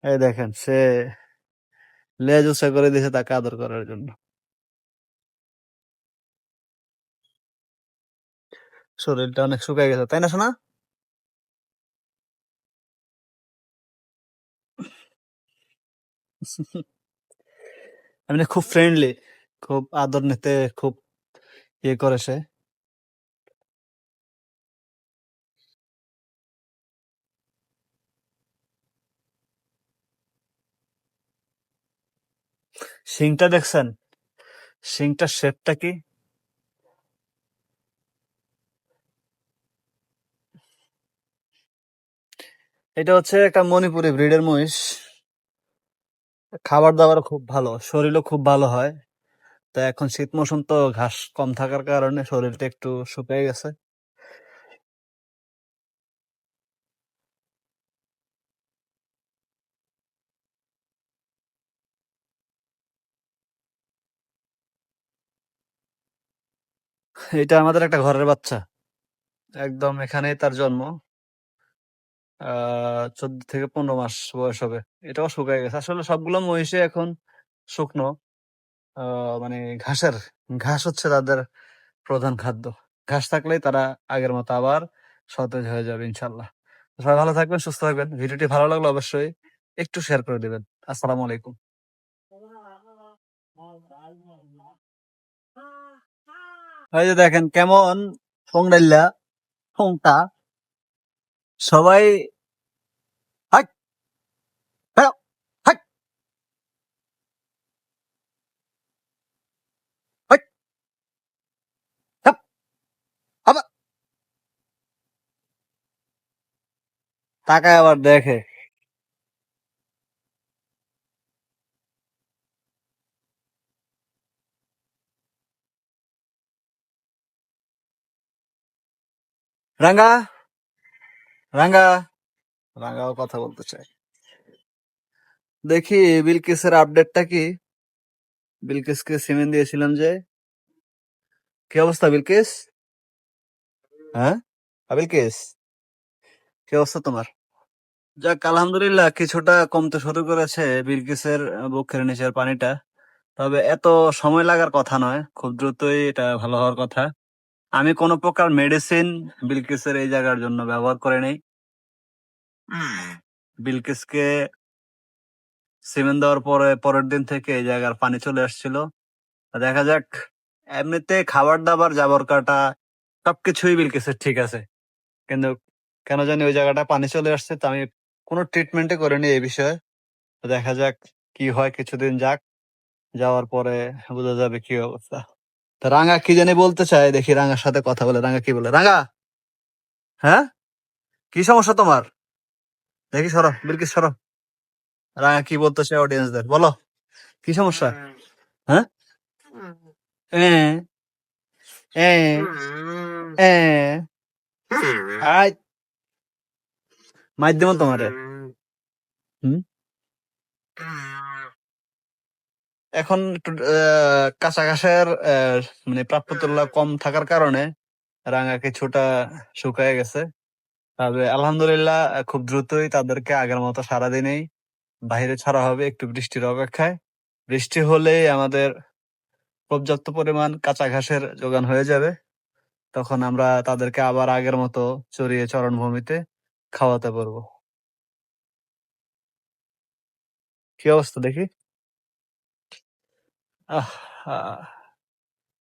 এই দেখেন সে লেজ উঁচা করে দিয়েছে তাকে আদর করার জন্য। শরীরটা অনেক শুকায় গেছে, তাই না সোনা? এমনি খুব ফ্রেন্ডলি, খুব আদর নিতে খুব ইয়ে করে সে। শিংটা দেখছেন? শিংটার শেপটা কি? এটা হচ্ছে একটা মণিপুরি ব্রিডের মহিষ। খাবার দাবার খুব ভালো, শরীরও খুব ভালো হয়। তো এখন শীত মৌসুম তো ঘাস কম থাকার কারণে শরীরটা একটু শুকিয়ে গেছে। এটা আমাদের একটা ঘরের বাচ্চা, একদম এখানেই তার জন্ম। 14 থেকে 15 মাস বয়স হবে। এটাও শুকায় গেছে। আসলে সবগুলো মহিষে এখন শুকনো। মানে ঘাসের, ঘাস হচ্ছে তাদের প্রধান খাদ্য। ঘাস থাকলেই তারা আগের মতো আবার সতেজ হয়ে যাবে ইনশাল্লাহ। সবাই ভালো থাকবেন, সুস্থ থাকবেন। ভিডিওটি ভালো লাগলে অবশ্যই একটু শেয়ার করে দিবেন। আসসালামু আলাইকুম। এই যে দেখেন কেমন ফোং ডাইল্লা, ফোংটা সবাই হাট, বেরো, হাট, হাট, হাপ, আবার তাকায় আবার দেখে। রাঙ্গা, রাঙ্গা, রাঙ্গাও কথা বলতে চায়। দেখি বিলকিসের আপডেটটা কি। বিলকিসকে সিমেন্ট দিয়েছিলাম যে, কি অবস্থা বিলকিস? হ্যাঁ বিলকিস, কি অবস্থা তোমার? যাক আলহামদুলিল্লাহ কিছুটা কমতে শুরু করেছে বিলকিসের বুকের নিচের পানিটা। তবে এত সময় লাগার কথা নয়, খুব দ্রুতই এটা ভালো হওয়ার কথা। আমি কোনো প্রকার মেডিসিন বিলকিসের এই জায়গার জন্য ব্যবহার করে নেই। বিলকিসকে সিমেন্ট দেওয়ার পরে পরের দিন থেকে এই জায়গার পানি চলে আসছিল। দেখা যাক। এমনিতে খাবার দাবার জাবর কাটা সবকিছুই বিলকিসের ঠিক আছে, কিন্তু কেন জানি ওই জায়গাটা পানি চলে আসছে। তো আমি কোনো ট্রিটমেন্টে করিনি এই বিষয়ে। তো দেখা যাক কি হয়, কিছুদিন যাক, যাওয়ার পরে বোঝা যাবে কি অবস্থা। তা রাঙা কি জানি বলতে চায়, দেখি রাঙার সাথে কথা বলে। রাঙা কি বলে? রাঙা, হ্যাঁ কি সমস্যা তোমার? দেখি সরো, বিলকিস সরো। রাঙা কি বলতে চায় অডিয়েন্সদের বলো, কি সমস্যা? হ্যাঁ এ এ এ আই মাইর দেবো তোমারে। হুম, এখন একটু কাঁচা ঘাসের মানে প্রাপ্যতল্য কম থাকার কারণে রাঙা কিছুটা শুকায় গেছে। তবে আলহামদুলিল্লাহ খুব দ্রুতই তাদেরকে আগের মতো সারাদিনেই বাইরে ছাড়া হবে একটু বৃষ্টির অপেক্ষায়। বৃষ্টি হলেই আমাদের পর্যাপ্ত পরিমাণ কাঁচা ঘাসের যোগান হয়ে যাবে। তখন আমরা তাদেরকে আবার আগের মতো চরিয়ে চরণভূমিতে খাওয়াতে পারবো। কি অবস্থা দেখি? আহ আহ